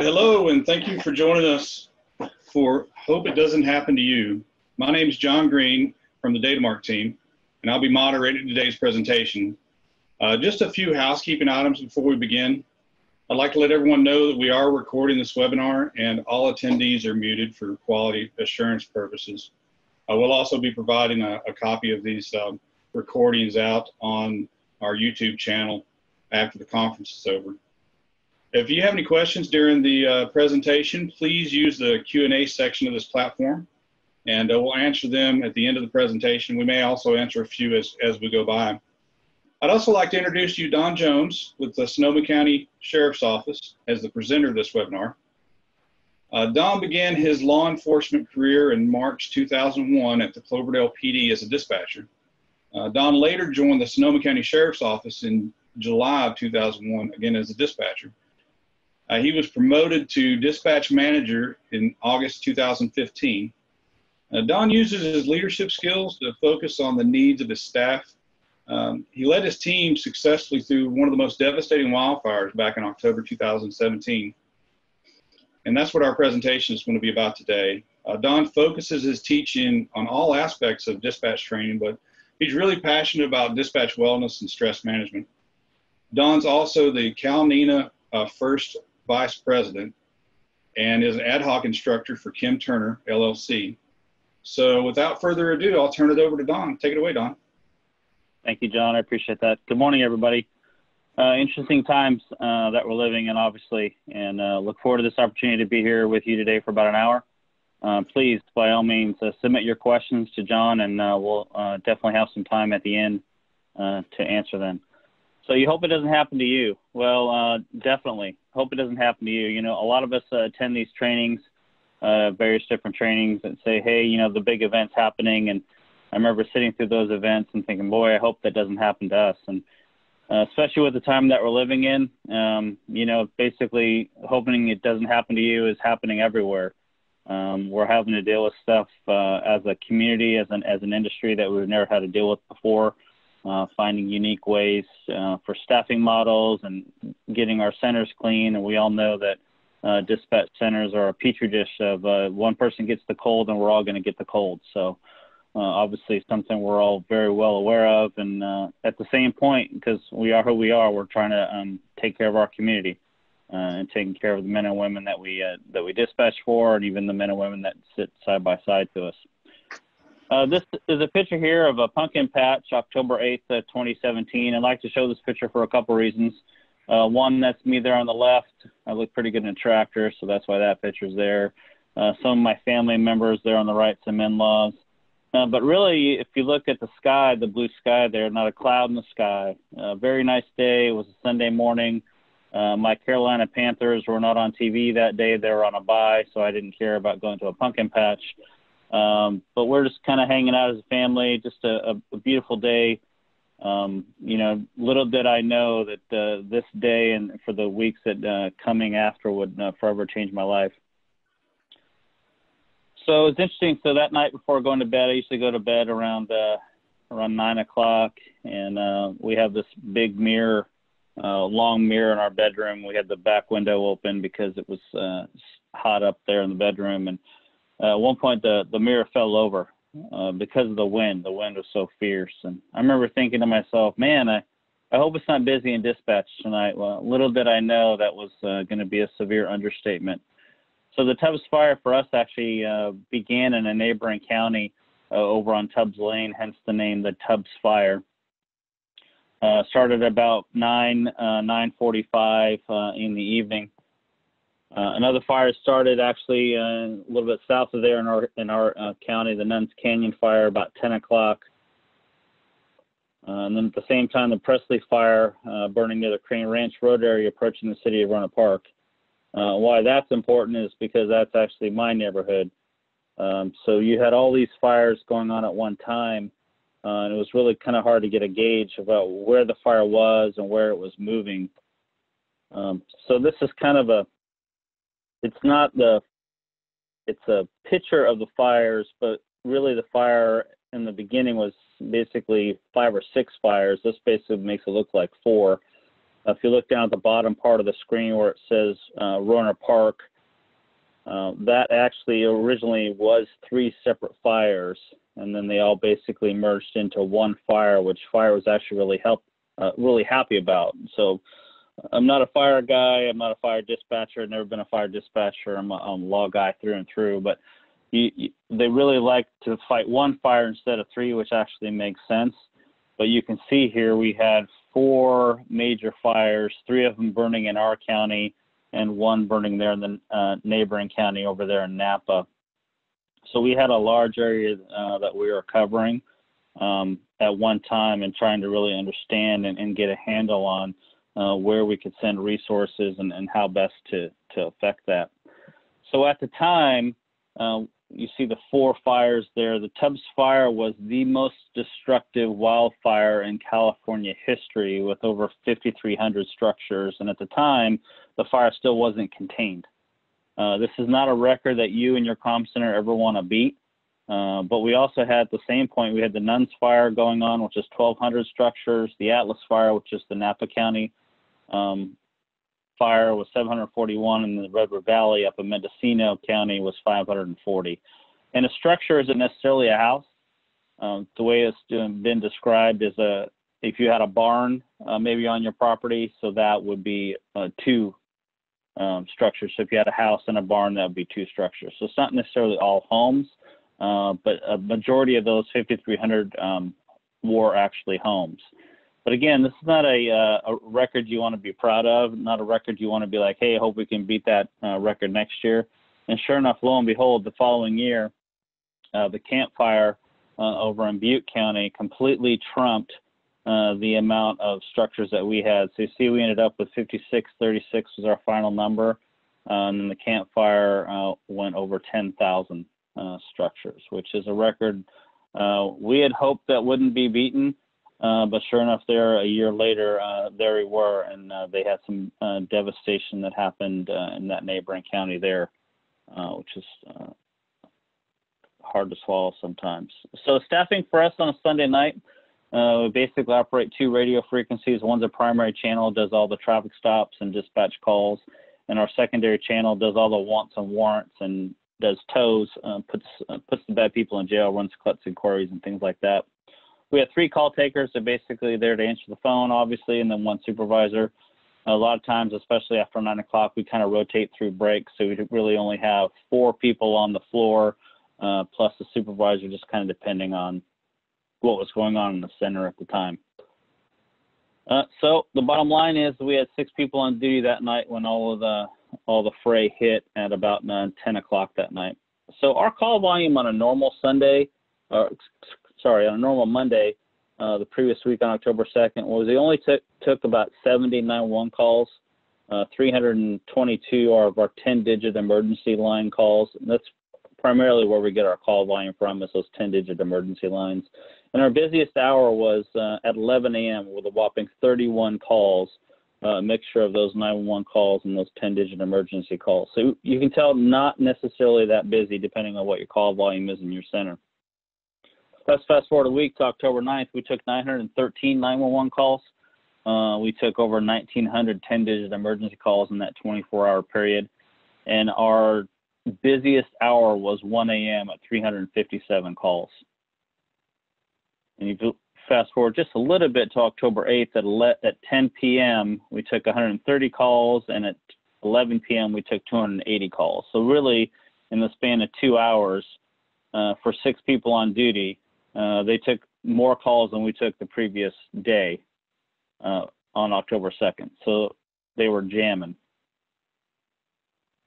Hello, and thank you for joining us for Hope It Doesn't Happen to You. My name is John Green from the DataMark team, and I'll be moderating today's presentation. Just a few housekeeping items before we begin. I'd like to let everyone know that we are recording this webinar and all attendees are muted for quality assurance purposes. I will also be providing a copy of these recordings out on our YouTube channel after the conference is over. If you have any questions during the presentation, please use the Q&A section of this platform, and we'll answer them at the end of the presentation. We may also answer a few as we go by. I'd also like to introduce you Don Jones with the Sonoma County Sheriff's Office as the presenter of this webinar. Don began his law enforcement career in March 2001 at the Cloverdale PD as a dispatcher. Don later joined the Sonoma County Sheriff's Office in July of 2001, again as a dispatcher. He was promoted to dispatch manager in August 2015. Don uses his leadership skills to focus on the needs of his staff. He led his team successfully through one of the most devastating wildfires back in October 2017. And that's what our presentation is going to be about today. Don focuses his teaching on all aspects of dispatch training, but he's really passionate about dispatch wellness and stress management. Don's also the Cal Nina First Vice President and is an ad hoc instructor for Kim Turner, LLC. So without further ado, I'll turn it over to Don. Take it away, Don. Thank you, John. I appreciate that. Good morning, everybody. Interesting times that we're living in, obviously, and look forward to this opportunity to be here with you today for about an hour. Please, by all means, submit your questions to John, and we'll definitely have some time at the end to answer them. So you hope it doesn't happen to you. Well, definitely. Hope it doesn't happen to you. You know, a lot of us attend these trainings, various different trainings that say, hey, you know, the big event's happening. And I remember sitting through those events and thinking, boy, I hope that doesn't happen to us. And especially with the time that we're living in, you know, basically hoping it doesn't happen to you is happening everywhere. We're having to deal with stuff as a community, as an industry that we've never had to deal with before. Finding unique ways for staffing models and getting our centers clean. And we all know that dispatch centers are a petri dish of one person gets the cold and we're all going to get the cold. So obviously something we're all very well aware of. And at the same point, because we are who we are, we're trying to take care of our community and taking care of the men and women that we dispatch for, and even the men and women that sit side by side to us. This is a picture here of a pumpkin patch, October 8th, 2017. I'd like to show this picture for a couple reasons. One, that's me there on the left. I look pretty good in a tractor, so that's why that picture's there. Some of my family members there on the right, some in-laws. But really, if you look at the sky, the blue sky there, not a cloud in the sky. Very nice day. It was a Sunday morning. My Carolina Panthers were not on TV that day. They were on a bye, so I didn't care about going to a pumpkin patch. But we're just kind of hanging out as a family, just a beautiful day. You know, little did I know that this day and for the weeks that coming after would forever change my life. So it's interesting. So that night before going to bed, I used to go to bed around 9 o'clock, and we have this big mirror, long mirror in our bedroom. We had the back window open because it was hot up there in the bedroom, and at one point, the mirror fell over because of the wind. The wind was so fierce. And I remember thinking to myself, man, I hope it's not busy in dispatch tonight. Well, little did I know that was going to be a severe understatement. So the Tubbs fire for us actually began in a neighboring county over on Tubbs Lane, hence the name, the Tubbs fire. Started about 9:45 in the evening. Another fire started actually a little bit south of there in our county, the Nuns Canyon fire, about 10 o'clock. And then at the same time, the Presley fire burning near the Crane Ranch Road area, approaching the city of Roanoke Park. Why that's important is because that's actually my neighborhood. So you had all these fires going on at one time, and it was really kind of hard to get a gauge about where the fire was and where it was moving. So this is kind of it's a picture of the fires, but really the fire in the beginning was basically 5 or 6 fires. This basically makes it look like 4. If you look down at the bottom part of the screen where it says Roner Park, that actually originally was 3 separate fires, and then they all basically merged into one fire, which fire was actually really happy about. So I'm not a fire guy. I'm not a fire dispatcher. I've never been a fire dispatcher. I'm a law guy through and through. But they really like to fight one fire instead of 3, which actually makes sense. But you can see here we had 4 major fires, 3 of them burning in our county and 1 burning there in the neighboring county over there in Napa. So we had a large area that we were covering at one time and trying to really understand and get a handle on where we could send resources and how best to affect that. So at the time, you see the 4 fires there. The Tubbs Fire was the most destructive wildfire in California history with over 5,300 structures. And at the time, the fire still wasn't contained. This is not a record that you and your comm center ever want to beat. But we also had at the same point, we had the Nuns Fire going on, which is 1,200 structures. The Atlas Fire, which is the Napa County fire, was 741, and the Redwood Valley up in Mendocino County was 540. And a structure isn't necessarily a house. The way it's been described is if you had a barn maybe on your property, so that would be 2 structures. So if you had a house and a barn, that would be 2 structures. So it's not necessarily all homes, but a majority of those 5,300 were actually homes. But again, this is not a record you want to be proud of, not a record you want to be like, hey, I hope we can beat that record next year. And sure enough, lo and behold, the following year, the Camp Fire over in Butte County completely trumped the amount of structures that we had. So you see we ended up with 5636 was our final number. And then the Camp Fire went over 10,000 structures, which is a record we had hoped that wouldn't be beaten. But sure enough, there a year later, there we were, and they had some devastation that happened in that neighboring county there, which is hard to swallow sometimes. So staffing for us on a Sunday night, we basically operate 2 radio frequencies. One's a primary channel, does all the traffic stops and dispatch calls, and our secondary channel does all the wants and warrants and does tows, puts the bad people in jail, runs collects inquiries and things like that. We have 3 call takers. They're basically there to answer the phone, obviously, and then 1 supervisor. A lot of times, especially after 9 o'clock, we kind of rotate through breaks. So we really only have 4 people on the floor, plus the supervisor, just kind of depending on what was going on in the center at the time. So the bottom line is we had 6 people on duty that night when all the fray hit at about 10 o'clock that night. So our call volume on a normal Sunday, on a normal Monday, the previous week on October 2nd, was we only took about 70 911 calls. 322 are of our 10-digit emergency line calls. And that's primarily where we get our call volume from, is those 10-digit emergency lines. And our busiest hour was at 11 a.m. with a whopping 31 calls, a mixture of those 911 calls and those 10-digit emergency calls. So you can tell not necessarily that busy depending on what your call volume is in your center. Let's fast forward a week to October 9th. We took 913 911 calls. We took over 1,900 10-digit emergency calls in that 24-hour period. And our busiest hour was 1 a.m. at 357 calls. And if you fast forward just a little bit to October 8th at 10 p.m., we took 130 calls, and at 11 p.m., we took 280 calls. So really, in the span of 2 hours, for 6 people on duty, they took more calls than we took the previous day on October 2nd. So they were jamming.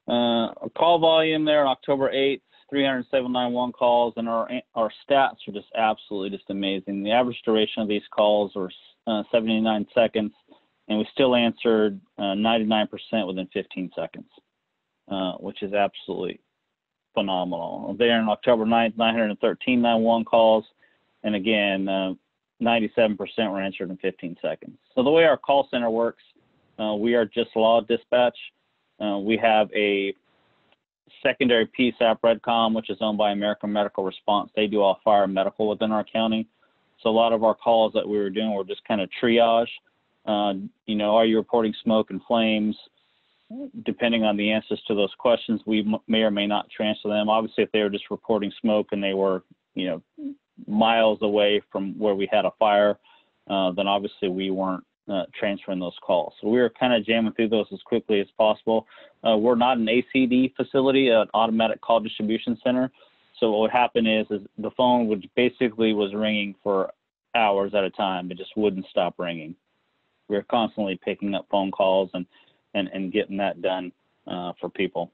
Our call volume there on October 8th, 307 911 calls, and our stats are just absolutely just amazing. The average duration of these calls were 79 seconds, and we still answered 99% within 15 seconds, which is absolutely phenomenal. There on October 9th, 913 911 calls, and again, 97% were answered in 15 seconds. So the way our call center works, we are just law dispatch. We have a secondary PSAP Redcom, which is owned by American Medical Response. They do all fire and medical within our county. So a lot of our calls that we were doing were just kind of triage. You know, are you reporting smoke and flames? Depending on the answers to those questions, we may or may not transfer them. Obviously, if they were just reporting smoke and they were, you know, miles away from where we had a fire, then obviously we weren't transferring those calls. So we were kind of jamming through those as quickly as possible. We're not an ACD facility, an automatic call distribution center. So what would happen is the phone was ringing for hours at a time. It just wouldn't stop ringing. We were constantly picking up phone calls and getting that done for people.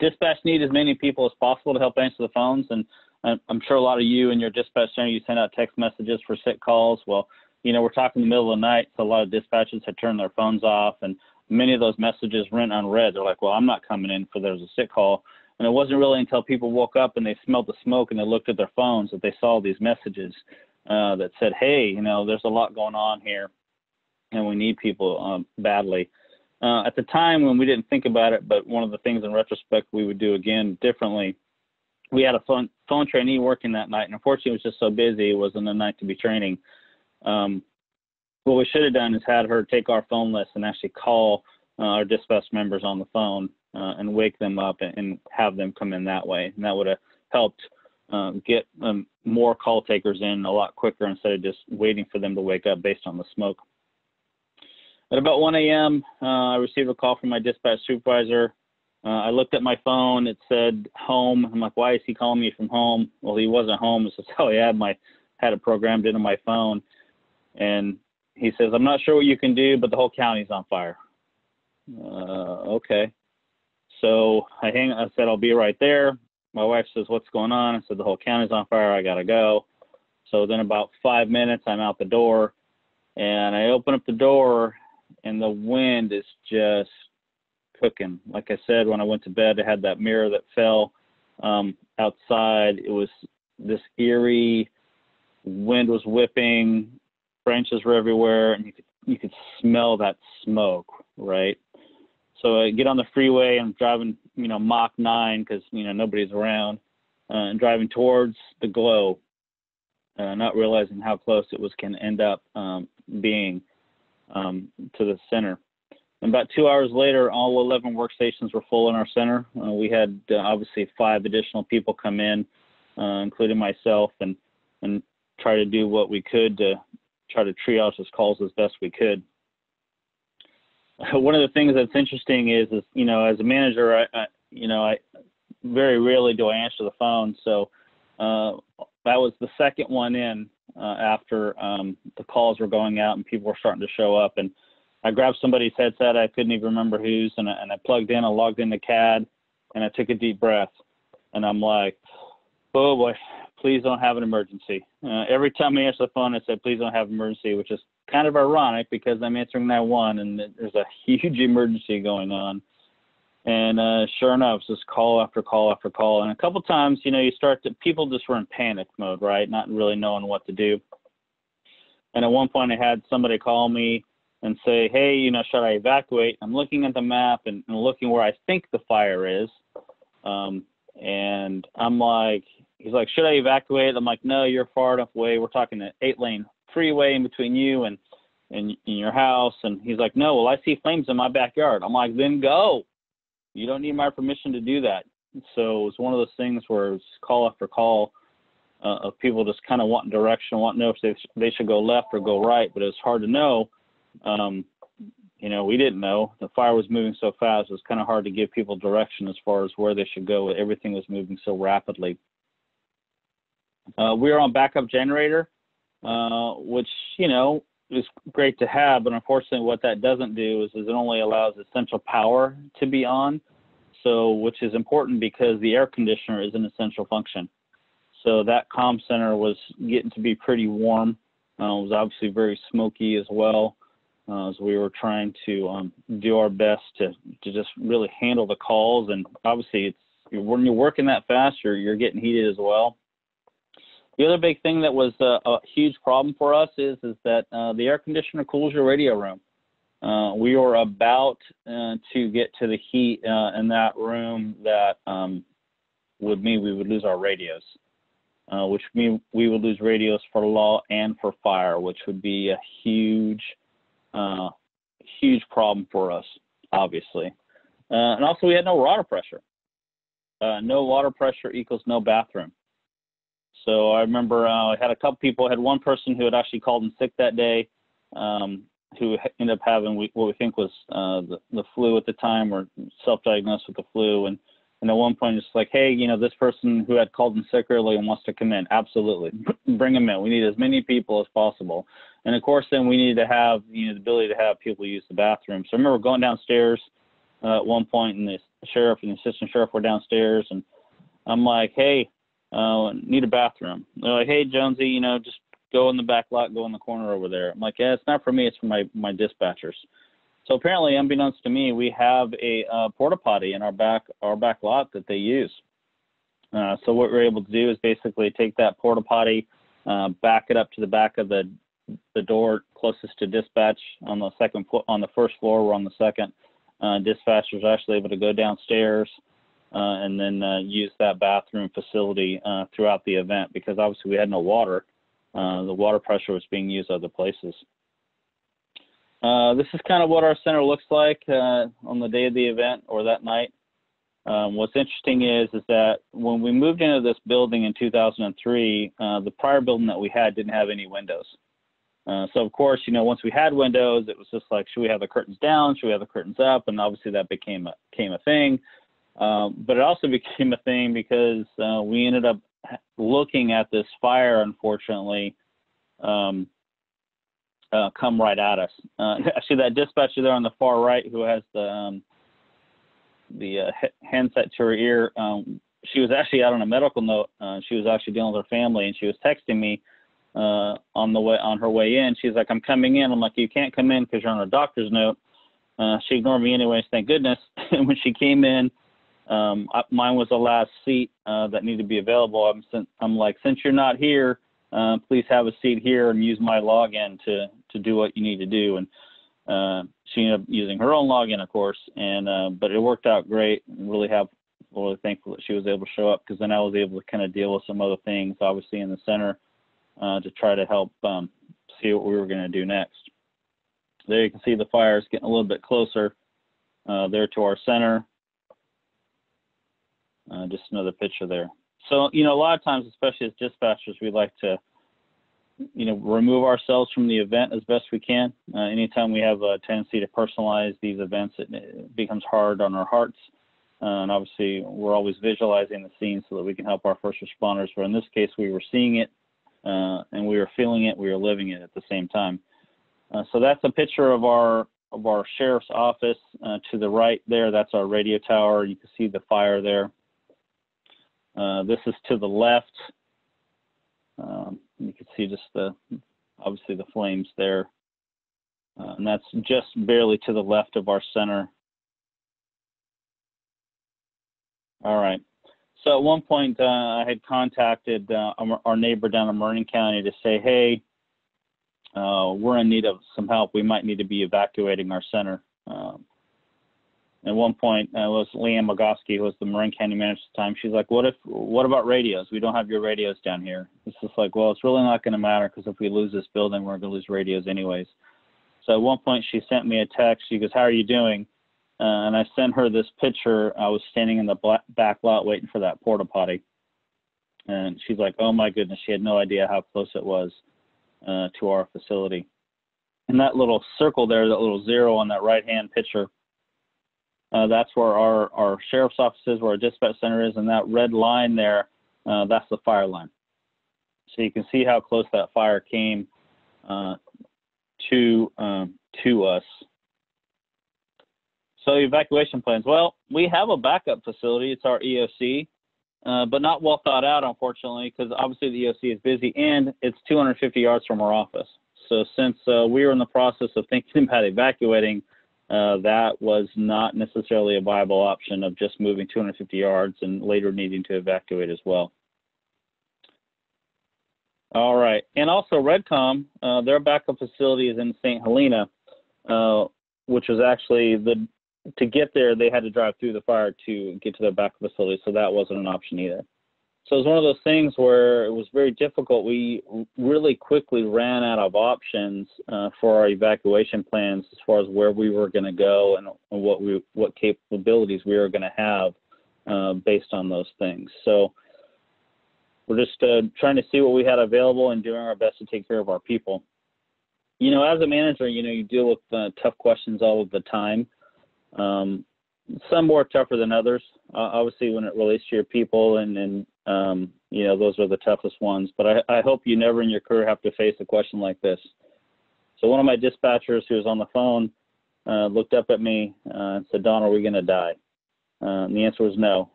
Dispatch need as many people as possible to help answer the phones, and I'm sure a lot of you in your dispatch center, you send out text messages for sick calls. Well, you know, we're talking in the middle of the night, so a lot of dispatchers had turned their phones off, and many of those messages went unread. They're like, well, I'm not coming in for there's a sick call. And it wasn't really until people woke up and they smelled the smoke and they looked at their phones that they saw these messages that said, hey, you know, there's a lot going on here, and we need people badly. At the time when we didn't think about it, but one of the things in retrospect we would do again differently, we had a phone trainee working that night, and unfortunately it was just so busy, it wasn't a night to be training. What we should have done is had her take our phone list and actually call our dispatch members on the phone and wake them up and have them come in that way. And that would have helped get more call takers in a lot quicker instead of just waiting for them to wake up based on the smoke. At about 1 a.m., I received a call from my dispatch supervisor. I looked at my phone. It said home. I'm like, why is he calling me from home? Well, he wasn't home. This is how I had it programmed into my phone. And he says, I'm not sure what you can do, but the whole county's on fire. Okay. So I said, I'll be right there. My wife says, what's going on? I said, the whole county's on fire. I got to go. So then about 5 minutes, I'm out the door, and I open up the door, and the wind is just cooking. Like I said, when I went to bed, I had that mirror that fell outside. It was this eerie wind was whipping, branches were everywhere, and you could smell that smoke, right? So I get on the freeway, and I'm driving, you know, Mach 9 because, you know, nobody's around, and driving towards the glow, not realizing how close it was can end up being to the center. And about 2 hours later, all 11 workstations were full in our center. We had obviously 5 additional people come in, including myself, and try to do what we could to try to triage those calls as best we could. One of the things that's interesting is you know, as a manager, I very rarely do I answer the phone. So that was the second one in after the calls were going out and people were starting to show up. And I grabbed somebody's headset. I couldn't even remember whose, and I plugged in. I logged into CAD, and I took a deep breath. And I'm like, oh boy, please don't have an emergency. Every time I answer the phone, I said, please don't have an emergency, which is kind of ironic because I'm answering 911 and there's a huge emergency going on. And sure enough, it's just call after call after call. And a couple times, you know, people just were in panic mode, right? Not really knowing what to do. And at one point I had somebody call me and say, hey, you know, should I evacuate? I'm looking at the map and looking where I think the fire is. And I'm like, he's like, should I evacuate? I'm like, no, you're far enough away. We're talking an 8-lane freeway in between you and in your house. And he's like, no, well, I see flames in my backyard. I'm like, then go. You don't need my permission to do that. So it's one of those things where it's call after call of people just kind of wanting direction, wanting to know if they should go left or go right, but it's hard to know. You know, we didn't know. The fire was moving so fast, it was kind of hard to give people direction as far as where they should go. Everything was moving so rapidly. We were on backup generator, which, you know, is great to have, but unfortunately what that doesn't do is it only allows essential power to be on, so which is important because the air conditioner is an essential function. So that comm center was getting to be pretty warm. It was obviously very smoky as well, as we were trying to do our best to just really handle the calls. And obviously when you're working that fast, you're getting heated as well. The other big thing that was a huge problem for us is that the air conditioner cools your radio room. We were about to get to the heat in that room that would mean we would lose our radios. which means we would lose radios for law and for fire, which would be a huge problem for us, obviously. And also, we had no water pressure. No water pressure equals no bathroom. So I remember I had a couple people. I had one person who had actually called in sick that day, who ended up having what we think was the flu at the time, or self-diagnosed with the flu. And at one point, it's like, hey, this person who had called in sick early and wants to come in, absolutely, bring them in. We need as many people as possible. And of course, then we need to have the ability to have people use the bathroom. So I remember going downstairs at one point, and the sheriff and the assistant sheriff were downstairs, and I'm like, hey, need a bathroom. They're like, hey, Jonesy, just go in the back lot, go in the corner over there. I'm like, yeah, it's not for me, it's for my dispatchers. So apparently, unbeknownst to me, we have a porta potty in our back lot that they use. So what we're able to do is basically take that porta potty, back it up to the back of the door closest to dispatch on the on the first floor. We're on the second. Dispatchers are actually able to go downstairs and then use that bathroom facility throughout the event, because obviously we had no water. The water pressure was being used other places. This is kind of what our center looks like on the day of the event or that night. What's interesting is that when we moved into this building in 2003, the prior building that we had didn't have any windows. So of course, once we had windows, it was just like, should we have the curtains down? Should we have the curtains up? And obviously that became a thing. But it also became a thing because we ended up looking at this fire, unfortunately, come right at us. Actually, that dispatcher there on the far right, who has the handset to her ear, she was actually out on a medical note. She was actually dealing with her family, and she was texting me on her way in. She's like, I'm coming in. I'm like, you can't come in because you're on a doctor's note. She ignored me anyways, thank goodness. And when she came in, mine was the last seat that needed to be available. I'm like, since you're not here, please have a seat here and use my login to do what you need to do. And she ended up using her own login, of course, and but it worked out great. Really thankful that she was able to show up, because then I was able to kind of deal with some other things, obviously in the center, to try to help see what we were going to do next. There you can see the fires getting a little bit closer there to our center. Just another picture there. So, a lot of times, especially as dispatchers, we like to, remove ourselves from the event as best we can. Anytime we have a tendency to personalize these events, it becomes hard on our hearts. And obviously, we're always visualizing the scene so that we can help our first responders. But in this case, we were seeing it, and we were feeling it, we were living it at the same time. So that's a picture of our sheriff's office. To the right there, that's our radio tower. You can see the fire there. This is to the left. You can see just obviously the flames there. And that's just barely to the left of our center. All right. So at one point, I had contacted our neighbor down in Marin County to say, hey, we're in need of some help. We might need to be evacuating our center. At one point, it was Leanne Magoski, who was the Marin County manager at the time. She's like, what about radios? We don't have your radios down here. It's just like, well, it's really not going to matter, because if we lose this building, we're going to lose radios anyways. So at one point, she sent me a text. She goes, how are you doing? And I sent her this picture. I was standing in the back lot waiting for that porta potty. And she's like, oh, my goodness. She had no idea how close it was to our facility. And that little circle there, that little zero on that right-hand picture, that's where our sheriff's office is, where our dispatch center is, and that red line there, that's the fire line. So you can see how close that fire came to us. So evacuation plans. Well, we have a backup facility. It's our EOC, but not well thought out, unfortunately, because obviously the EOC is busy, and it's 250 yards from our office. So since we were in the process of thinking about evacuating, that was not necessarily a viable option of just moving 250 yards and later needing to evacuate as well. All right. And also Redcom, their backup facility is in St. Helena, which was actually to get there, they had to drive through the fire to get to their backup facility. So that wasn't an option either. So it was one of those things where it was very difficult. We really quickly ran out of options for our evacuation plans as far as where we were going to go and what capabilities we were going to have based on those things. So we're just trying to see what we had available and doing our best to take care of our people. You know, as a manager, you know, you deal with tough questions all of the time. Some more tougher than others, obviously, when it relates to your people, and you know, those are the toughest ones. But I hope you never in your career have to face a question like this. So one of my dispatchers who was on the phone looked up at me and said, "Don, are we going to die?" And the answer was no.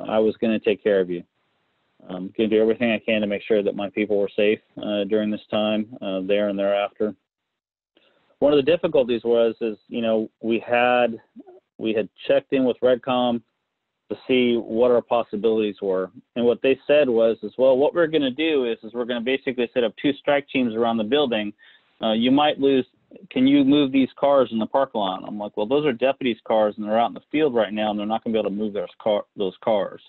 I was going to take care of you. I'm going to do everything I can to make sure that my people were safe during this time, there and thereafter. One of the difficulties is, you know, we had checked in with Redcom to see what our possibilities were. And what they said was, well, what we're going to do is we're going to basically set up 2 strike teams around the building. You might lose, can you move these cars in the parking lot? I'm like, well, those are deputies' cars, and they're out in the field right now, and they're not going to be able to move those cars.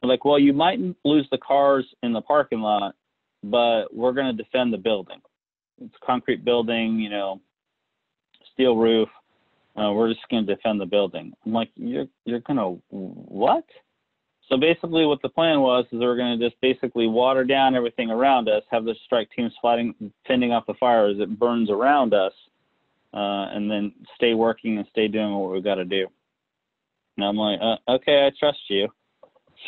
They're like, well, you might lose the cars in the parking lot, but we're going to defend the building. It's a concrete building, you know, steel roof. We're just going to defend the building. I'm like, you're going to what? So basically what the plan was is we're going to just basically water down everything around us, have the strike teams fending off the fire as it burns around us, and then stay working and stay doing what we've got to do. And I'm like, okay, I trust you.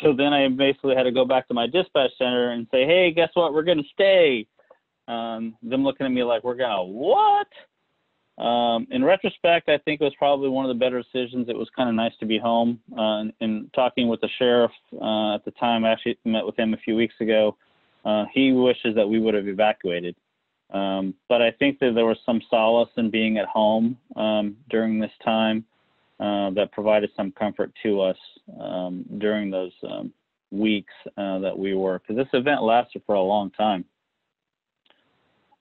So then I basically had to go back to my dispatch center and say, hey, guess what? We're going to stay. Them looking at me like, we're going to what? In retrospect, I think it was probably one of the better decisions. It was kind of nice to be home. And talking with the sheriff at the time, I actually met with him a few weeks ago. He wishes that we would have evacuated. But I think that there was some solace in being at home during this time that provided some comfort to us during those weeks that we were, because this event lasted for a long time.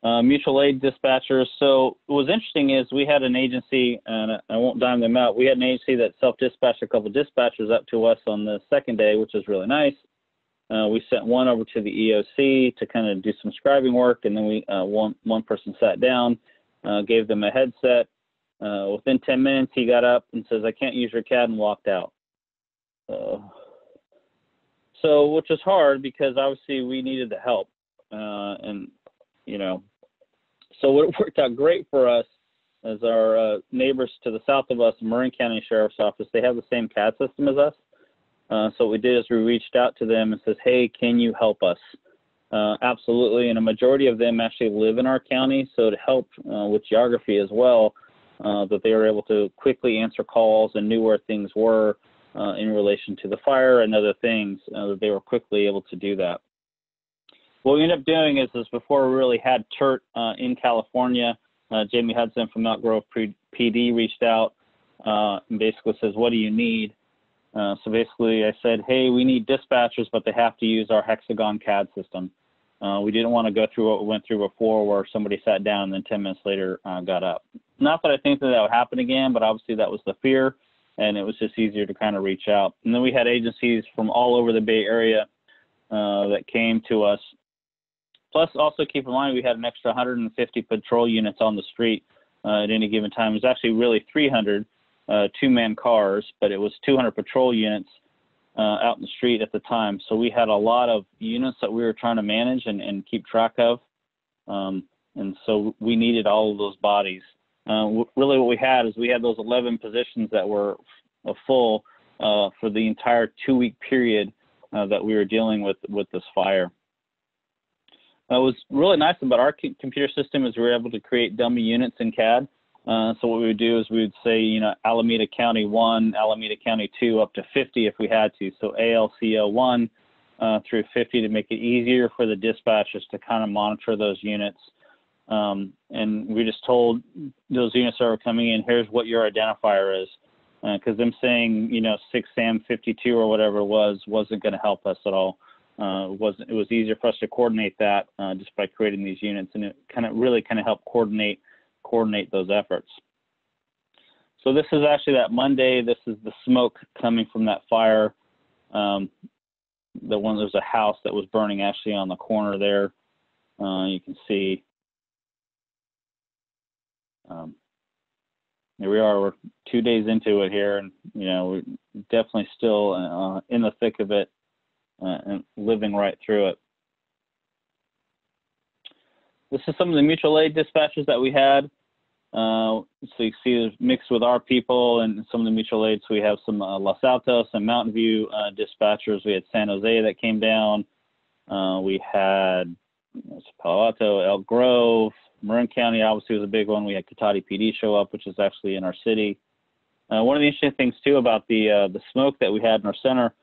Mutual aid dispatchers. So what was interesting is we had an agency, and I won't dime them out. We had an agency that self-dispatched a couple of dispatchers up to us on the second day, which was really nice. We sent one over to the EOC to kind of do some scribing work, and then we one person sat down, gave them a headset. Within 10 minutes, he got up and says, I can't use your CAD, and walked out. So, which was hard because obviously we needed the help. And, you know, so what worked out great for us as our neighbors to the south of us, Marin County Sheriff's Office, they have the same CAD system as us. So what we did is we reached out to them and says, hey, can you help us? Absolutely. And a majority of them actually live in our county. So to help with geography as well, that they were able to quickly answer calls and knew where things were in relation to the fire and other things, that they were quickly able to do that. What we ended up doing is before we really had TERT in California, Jamie Hudson from Elk Grove PD reached out and basically says, what do you need? So basically I said, hey, we need dispatchers, but they have to use our Hexagon CAD system. We didn't want to go through what we went through before where somebody sat down and then 10 minutes later got up. Not that I think that would happen again, but obviously that was the fear, and it was just easier to kind of reach out. And then we had agencies from all over the Bay Area that came to us. Plus, also keep in mind, we had an extra 150 patrol units on the street at any given time. It was actually really 300 two-man cars, but it was 200 patrol units out in the street at the time. So we had a lot of units that we were trying to manage and keep track of. And so we needed all of those bodies. Really what we had is we had those 11 positions that were full for the entire 2-week period that we were dealing with this fire. What was really nice about our computer system is we were able to create dummy units in CAD. So what we would do is we would say, you know, Alameda County 1, Alameda County 2, up to 50 if we had to. So ALCO 1 through 50 to make it easier for the dispatchers to kind of monitor those units. And we just told those units that were coming in, here's what your identifier is. Because them saying, you know, 6 SAM 52 or whatever it wasn't going to help us at all. It was easier for us to coordinate that just by creating these units, and it really helped coordinate those efforts. So this is actually that Monday. This is the smoke coming from that fire. there's a house that was burning actually on the corner there. You can see. Here we are. We're 2 days into it here, and we're definitely still in the thick of it and living right through it. This is some of the mutual aid dispatches that we had. So you see it's mixed with our people and some of the mutual aid. So we have some Los Altos and Mountain View dispatchers. We had San Jose that came down. We had Palo Alto, Elk Grove, Marin County obviously was a big one. We had Cotati PD show up, which is actually in our city. One of the interesting things too about the smoke that we had in our center,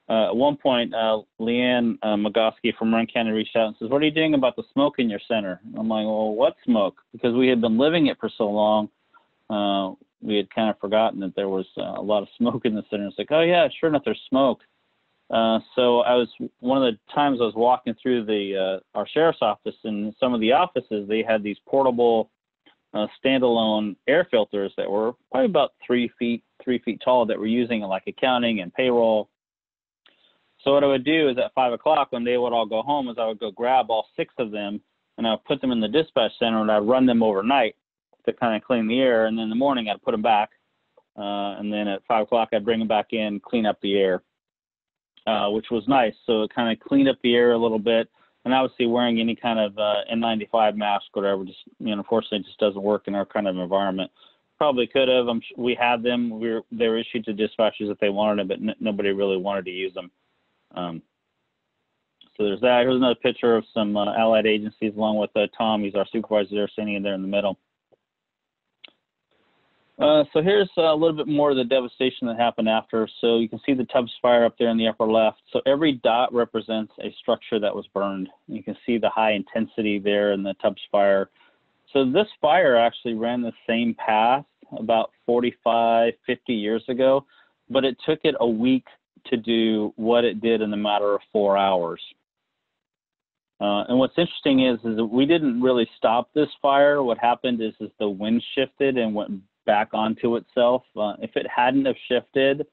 at one point, Leanne Magoski from Marin County reached out and says, "What are you doing about the smoke in your center?" I'm like, "Well, what smoke?" Because we had been living it for so long, we had kind of forgotten that there was a lot of smoke in the center. It's like, oh yeah, sure enough, there's smoke. So one of the times I was walking through our sheriff's office, and some of the offices, they had these portable standalone air filters that were probably about 3 feet tall that were using like accounting and payroll. So what I would do is at 5 o'clock when they would all go home is I would go grab all 6 of them and I would put them in the dispatch center and I'd run them overnight to kind of clean the air. And then in the morning I'd put them back. And then at 5 o'clock I'd bring them back in, clean up the air, which was nice. So it kind of cleaned up the air a little bit. And obviously wearing any kind of N95 mask or whatever, just unfortunately just doesn't work in our kind of environment. Probably could have. We had them. They were issued to dispatchers if they wanted them, but nobody really wanted to use them. So there's that. Here's another picture of some allied agencies along with Tom. He's our supervisor there, standing in there in the middle. So here's a little bit more of the devastation that happened after. So you can see the Tubbs fire up there in the upper left. So every dot represents a structure that was burned. You can see the high intensity there in the Tubbs fire. So this fire actually ran the same path about 45, 50 years ago, but it took it a week to do what it did in a matter of 4 hours. And what's interesting is that we didn't really stop this fire. What happened is the wind shifted and went back onto itself. If it hadn't have shifted,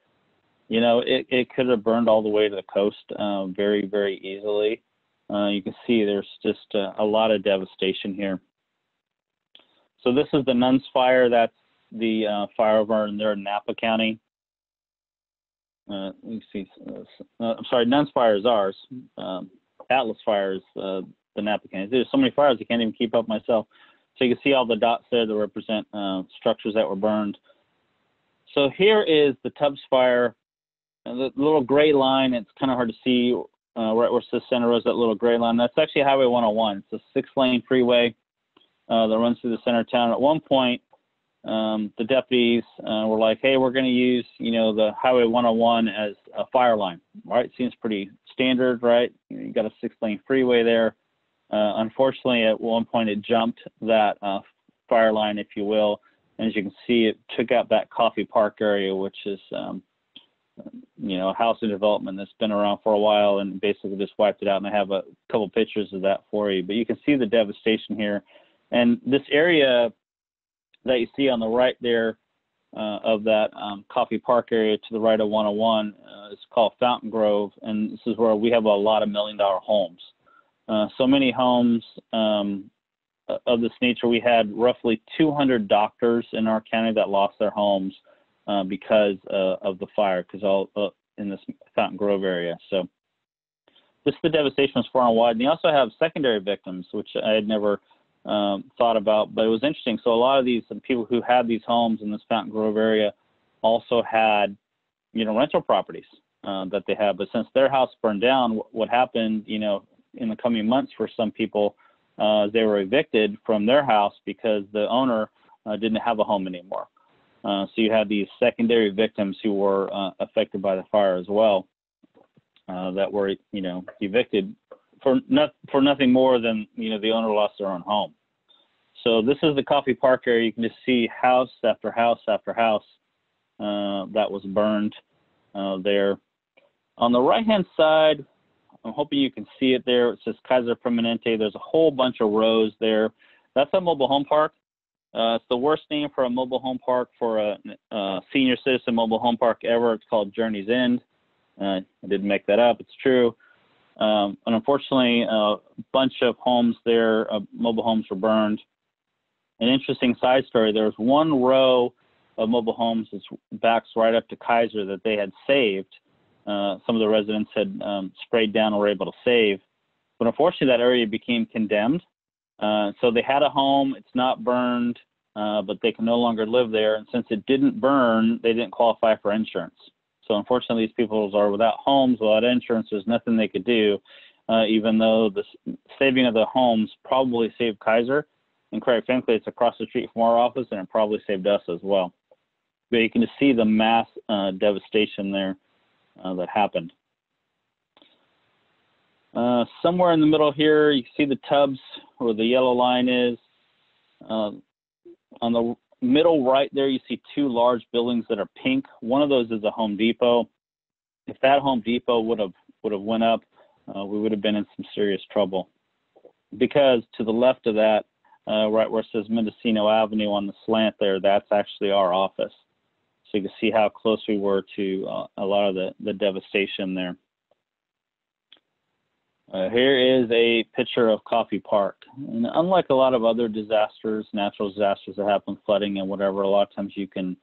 it could have burned all the way to the coast very, very easily. You can see there's just a lot of devastation here. So this is the Nuns fire. That's the fire over in there in Napa County. Let me see. I'm sorry, Nuns fire is ours. Atlas fire is the Napa County. There's so many fires I can't even keep up myself. So you can see all the dots there that represent structures that were burned. So here is the Tubbs fire. The little gray line, it's kind of hard to see right where the center is, that little gray line. That's actually Highway 101. It's a 6-lane freeway that runs through the center of town. At one point, the deputies were like, hey, we're going to use, the Highway 101 as a fire line, right? Seems pretty standard, right? You got a 6-lane freeway there. Unfortunately, at one point it jumped that fire line, if you will. And as you can see, it took out that Coffee Park area, which is, a housing development that's been around for a while, and basically just wiped it out. And I have a couple pictures of that for you. But you can see the devastation here. And this area that you see on the right there of that Coffee Park area to the right of 101 is called Fountain Grove. And this is where we have a lot of $1 million homes. So many homes of this nature. We had roughly 200 doctors in our county that lost their homes because of the fire, because all in this Fountain Grove area. So this the devastation was far and wide. And you also have secondary victims, which I had never thought about, but it was interesting. So a lot of these people who had these homes in this Fountain Grove area also had, rental properties that they had. But since their house burned down, what happened, in the coming months for some people, they were evicted from their house because the owner didn't have a home anymore. So you had these secondary victims who were affected by the fire as well, that were, evicted for nothing more than, the owner lost their own home. So this is the Coffee Park area. You can just see house after house after house that was burned there. On the right-hand side, I'm hoping you can see it there. It says Kaiser Permanente. There's a whole bunch of rows there. That's a mobile home park. It's the worst name for a mobile home park for a senior citizen mobile home park ever. It's called Journey's End. I didn't make that up. It's true. And unfortunately, a bunch of homes there, mobile homes were burned. An interesting side story, there was one row of mobile homes that backs right up to Kaiser that they had saved. Some of the residents had sprayed down and were able to save. But unfortunately, that area became condemned. So they had a home. It's not burned, but they can no longer live there. And since it didn't burn, they didn't qualify for insurance. So unfortunately, these people are without homes, without insurance. There's nothing they could do, even though the saving of the homes probably saved Kaiser. And quite frankly, it's across the street from our office, and it probably saved us as well. But you can just see the mass devastation there that happened. Somewhere in the middle here, you can see the tubs where the yellow line is. On the middle right there, you see two large buildings that are pink. One of those is a Home Depot. If that Home Depot would have went up, we would have been in some serious trouble. Because to the left of that, right where it says Mendocino Avenue on the slant there, that's actually our office. So you can see how close we were to a lot of the devastation there. Here is a picture of Coffey Park. And unlike a lot of other disasters, natural disasters that happen, flooding and whatever, a lot of times you can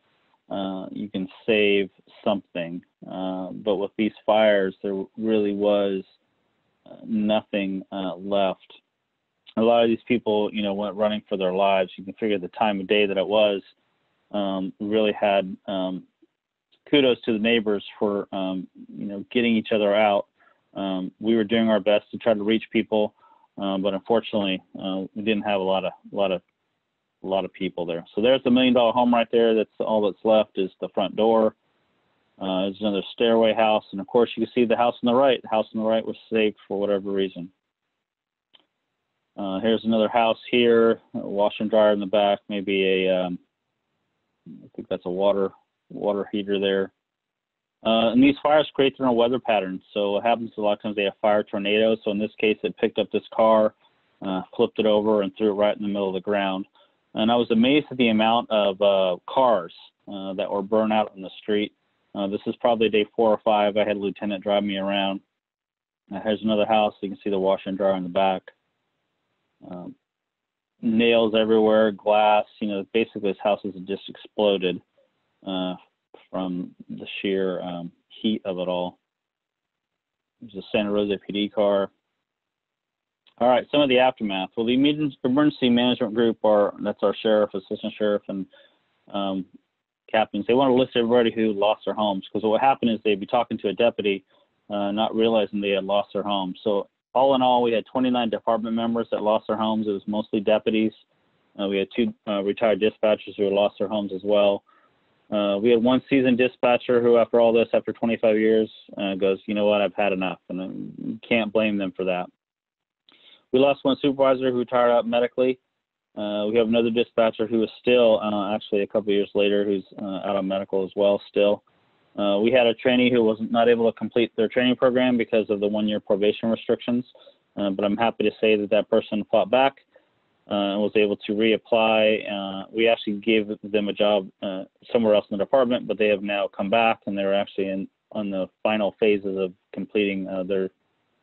save something. But with these fires, there really was nothing left. A lot of these people, went running for their lives. You can figure the time of day that it was. Really had kudos to the neighbors for, getting each other out. We were doing our best to try to reach people, but unfortunately, we didn't have a lot of people there. So there's the $1 million home right there. That's all that's left is the front door. There's another stairway house, and of course, you can see the house on the right. The house on the right was saved for whatever reason. Here's another house here, a washer and dryer in the back, maybe I think that's a water heater there. And these fires create their own weather patterns. So what happens a lot of times they have fire tornadoes. So in this case, it picked up this car, flipped it over, and threw it right in the middle of the ground. And I was amazed at the amount of cars that were burned out on the street. This is probably day 4 or 5. I had a lieutenant drive me around. Here's another house. You can see the washer and dryer in the back. Nails everywhere, glass. Basically this house has just exploded from the sheer heat of it all. There's a Santa Rosa PD car. All right, some of the aftermath. Well, the emergency management group that's our sheriff, assistant sheriff, and captains. They want to list everybody who lost their homes, because what happened is they'd be talking to a deputy, not realizing they had lost their home. So all in all, we had 29 department members that lost their homes. It was mostly deputies. We had 2 retired dispatchers who had lost their homes as well. We had one seasoned dispatcher who, after all this, after 25 years, goes, you know what, I've had enough, and you can't blame them for that. We lost one supervisor who retired out medically. We have another dispatcher who is still, actually a couple of years later, who's out on medical as well still. We had a trainee who was not able to complete their training program because of the 1-year probation restrictions, but I'm happy to say that person fought back and was able to reapply. We actually gave them a job somewhere else in the department, but they have now come back, and they're actually on the final phases of completing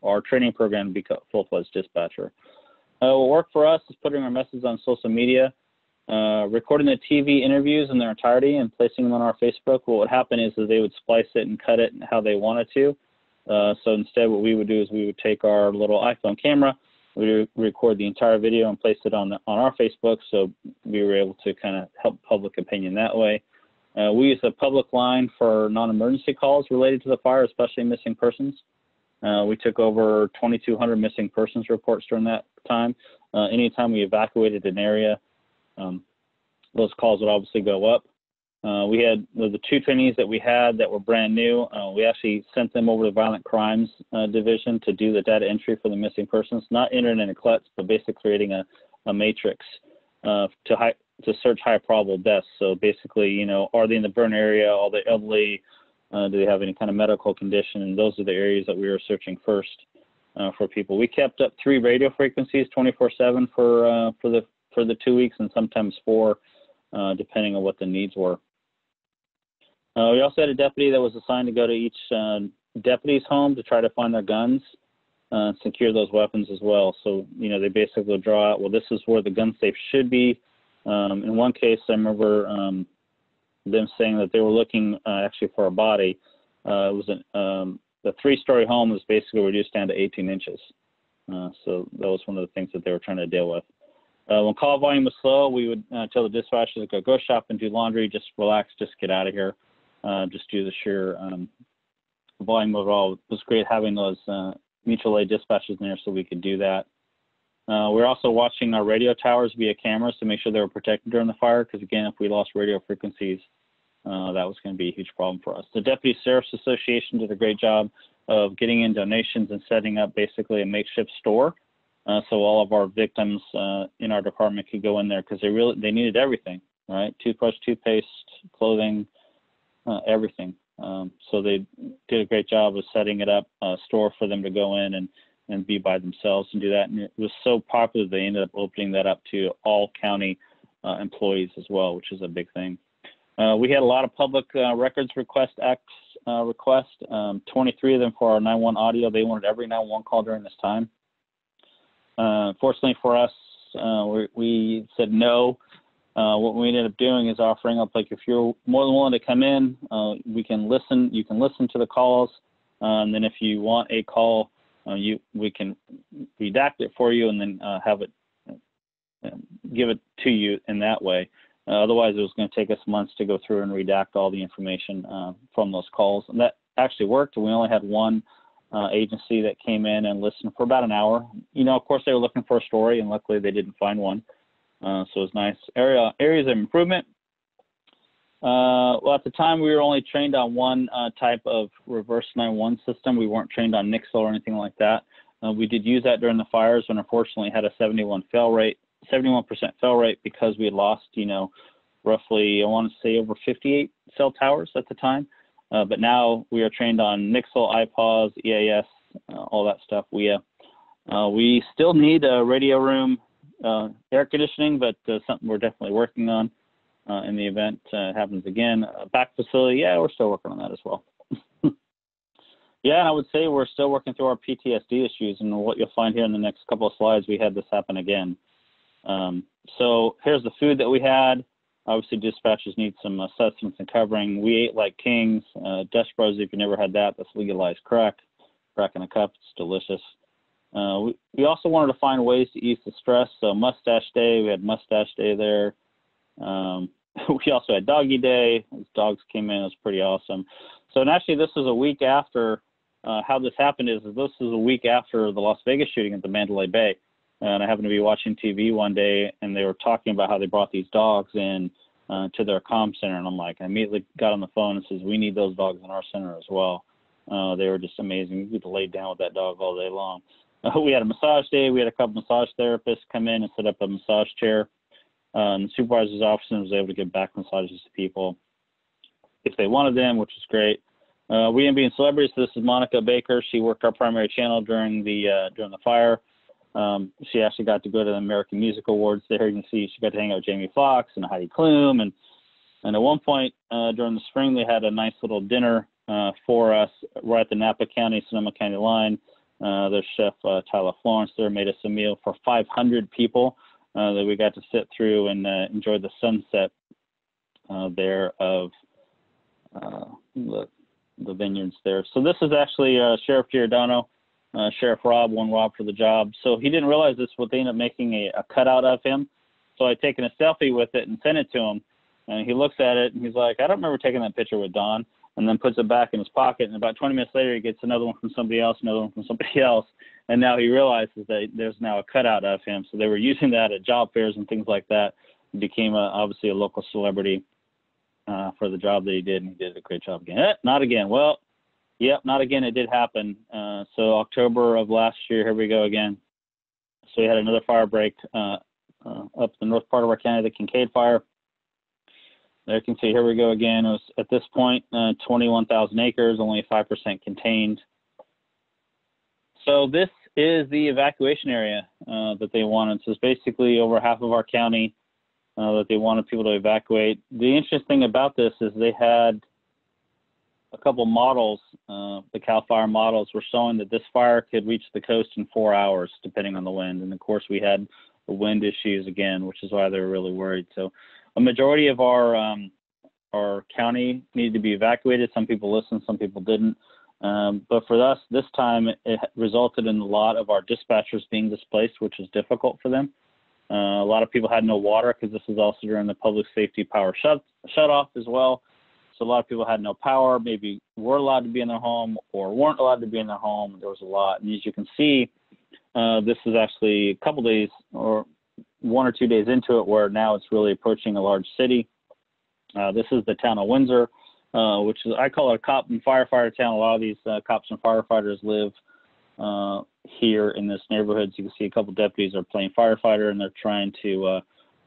our training program to become full-fledged dispatcher. What worked for us is putting our messages on social media, recording the TV interviews in their entirety and placing them on our Facebook. What would happen is that they would splice it and cut it how they wanted to. So instead, what we would do is we would take our little iPhone camera, we would record the entire video and place it on our Facebook, so we were able to kind of help public opinion that way. We use a public line for non-emergency calls related to the fire, especially missing persons. We took over 2,200 missing persons reports during that time. Anytime we evacuated an area, those calls would obviously go up. We had the 2 trainees that we had that were brand new. We actually sent them over to the Violent Crimes Division to do the data entry for the missing persons, not entering in a CLETS, but basically creating a matrix to search high probable deaths. So basically, are they in the burn area? Are they elderly? Do they have any kind of medical condition? And those are the areas that we were searching first for people. We kept up 3 radio frequencies 24/7 for the 2 weeks, and sometimes 4, depending on what the needs were. We also had a deputy that was assigned to go to each deputies home to try to find their guns, secure those weapons as well. So, you know, they basically draw out, well, this is where the gun safe should be. In one case, I remember them saying that they were looking actually for a body. It was the 3-story home was basically reduced down to 18 inches. So that was one of the things that they were trying to deal with. When call volume was slow, we would tell the dispatchers to go shop and do laundry, just relax, just get out of here, just do the sheer volume of it all. It was great having those mutual aid dispatchers in there so we could do that. We're also watching our radio towers via cameras to make sure they were protected during the fire, because again, if we lost radio frequencies, that was going to be a huge problem for us. The Deputy Sheriff's Association did a great job of getting in donations and setting up basically a makeshift store, so all of our victims in our department could go in there, because they needed everything, right? Toothbrush, toothpaste, clothing, everything. So they did a great job of setting it up, a store for them to go in and be by themselves and do that. And it was so popular, they ended up opening that up to all county employees as well, which is a big thing. We had a lot of public records requests, 23 of them for our 911 audio. They wanted every 911 call during this time. Fortunately for us, we said no. What we ended up doing is offering up, like, if you're more than willing to come in, we can listen. You can listen to the calls, and then if you want a call, we can redact it for you and then have it give it to you in that way. Otherwise, it was going to take us months to go through and redact all the information from those calls, and that actually worked. We only had one agency that came in and listened for about an hour. You know, of course, they were looking for a story, and luckily they didn't find one. So it was nice. Areas of improvement. Well, at the time, we were only trained on one type of reverse 911 system. We weren't trained on Nixle or anything like that. We did use that during the fires, and unfortunately had a 71% fail rate, because we had lost, you know, roughly, I want to say, over 58 cell towers at the time. But now we are trained on Nixle, IPAWS, EAS, all that stuff. We still need a radio room air conditioning, but something we're definitely working on in the event it happens again. Back facility, yeah, we're still working on that as well. Yeah, and I would say we're still working through our PTSD issues, and what you'll find here in the next couple of slides, we had this happen again. So here's the food that we had. Obviously, dispatchers need some sustenance and covering. We ate like kings. Dutch Bros, if you never had that, that's legalized crack in a cup. It's delicious. We also wanted to find ways to ease the stress. So mustache day, we had mustache day there. We also had doggy day. As dogs came in, it was pretty awesome. So, and actually, this was a week after. How this happened is this was a week after the Las Vegas shooting at the Mandalay Bay. And I happened to be watching TV one day, and they were talking about how they brought these dogs in to their comm center. And I'm like, I immediately got on the phone and says, we need those dogs in our center as well. They were just amazing. You could lay down with that dog all day long. We had a massage day. We had a couple massage therapists come in and set up a massage chair. The supervisor's office was able to give back massages to people if they wanted them, which is great. We ended up being celebrities. So this is Monica Baker. She worked our primary channel during the fire. She actually got to go to the American Music Awards there. You can see she got to hang out with Jamie Foxx and Heidi Klum. And at one point during the spring, they had a nice little dinner for us right at the Napa County, Sonoma County line. Their chef, Tyler Florence, there made us a meal for 500 people that we got to sit through and enjoy the sunset there of the vineyards there. So this is actually Sheriff Giordano. Sheriff Rob, one Rob for the job. So he didn't realize this, but they ended up making a cutout of him. So I'd taken a selfie with it and sent it to him. And he looks at it and he's like, I don't remember taking that picture with Don. And then puts it back in his pocket. And about 20 minutes later, he gets another one from somebody else, another one from somebody else. And now he realizes that there's now a cutout of him. So they were using that at job fairs and things like that. He became obviously a local celebrity for the job that he did. And he did a great job again. Not again. Well, yep, not again. It did happen. So October of last year, here we go again. So we had another fire break up the north part of our county, the Kincaid fire. There you can see, here we go again. It was at this point 21,000 acres, only 5% contained. So this is the evacuation area that they wanted. So it's basically over half of our county that they wanted people to evacuate. The interesting thing about this is they had a couple models, the CAL FIRE models, were showing that this fire could reach the coast in 4 hours, depending on the wind. And of course, we had the wind issues again, which is why they were really worried. So a majority of our county needed to be evacuated. Some people listened, some people didn't. But for us, this time, it resulted in a lot of our dispatchers being displaced, which was difficult for them. A lot of people had no water because this is also during the public safety power shut off as well. So a lot of people had no power, maybe were allowed to be in their home or weren't allowed to be in their home. There was a lot. And as you can see, this is actually a couple days or 1 or 2 days into it, where now it's really approaching a large city. This is the town of Windsor, which is, I call it a cop and firefighter town. A lot of these cops and firefighters live here in this neighborhood. So you can see a couple deputies are playing firefighter, and they're trying to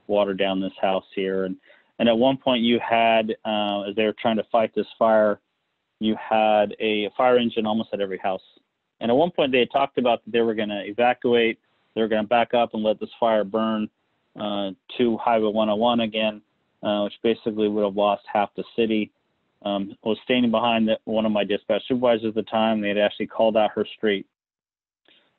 water down this house here. And at one point you had, as they were trying to fight this fire, you had a fire engine almost at every house. And at one point they had talked about that they were going to evacuate, they were going to back up and let this fire burn to Highway 101 again, which basically would have lost half the city. I was standing behind one of my dispatch supervisors at the time. They had actually called out her street.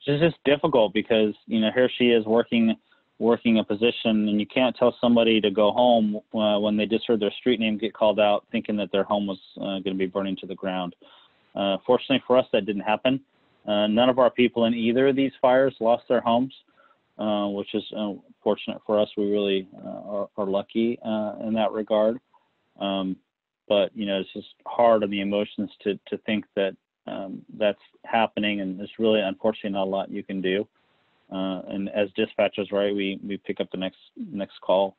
It's just difficult because, you know, here she is working a position, and you can't tell somebody to go home when they just heard their street name get called out, thinking that their home was going to be burning to the ground. Fortunately for us, that didn't happen. None of our people in either of these fires lost their homes, which is fortunate for us. We really are lucky in that regard. But, you know, it's just hard on the emotions to think that that's happening, and there's really, unfortunately, not a lot you can do. And as dispatchers, right, we pick up the next call.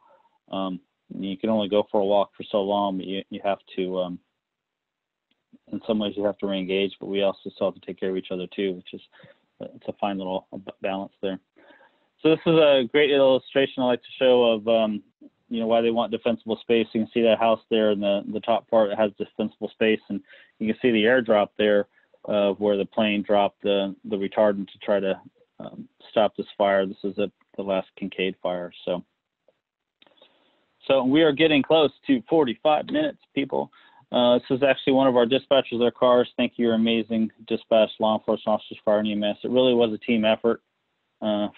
You can only go for a walk for so long, but you have to, in some ways you have to re-engage, but we also still have to take care of each other too, which is, it's a fine little balance there. So this is a great illustration I like to show of, you know, why they want defensible space. You can see that house there in the top part that has defensible space, and you can see the airdrop there where the plane dropped the retardant to try to stop this fire. This is the last Kincaid fire. So we are getting close to 45 minutes, people. This is actually one of our dispatchers, their cars. Thank you, you're amazing dispatch, law enforcement officers, fire, and EMS. It really was a team effort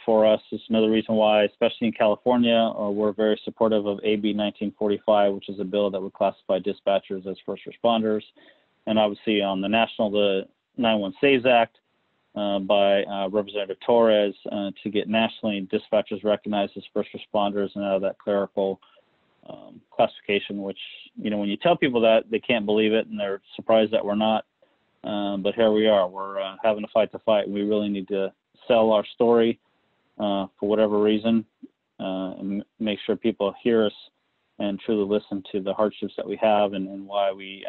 for us. It's another reason why, especially in California, we're very supportive of AB 1945, which is a bill that would classify dispatchers as first responders. And obviously on the national, the 911 Saves Act, by Representative Torres, to get nationally dispatchers recognized as first responders and out of that clerical classification, which, you know, when you tell people that, they can't believe it and they're surprised that we're not. But here we are. We're having to fight the fight. We really need to sell our story for whatever reason, and make sure people hear us and truly listen to the hardships that we have, and why we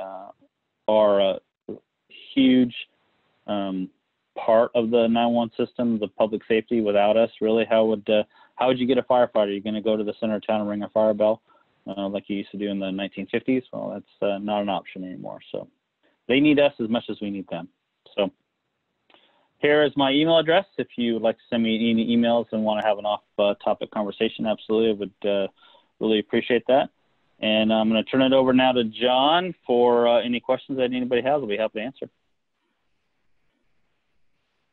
are a huge part of the 911 system, the public safety. Without us, really, how would you get a firefighter? Are you going to go to the center of town and ring a fire bell like you used to do in the 1950s? Well, that's not an option anymore. So they need us as much as we need them. So here is my email address. If you would like to send me any emails and want to have an off-topic conversation, absolutely, I would really appreciate that. And I'm going to turn it over now to John for any questions that anybody has. I'll be happy to answer.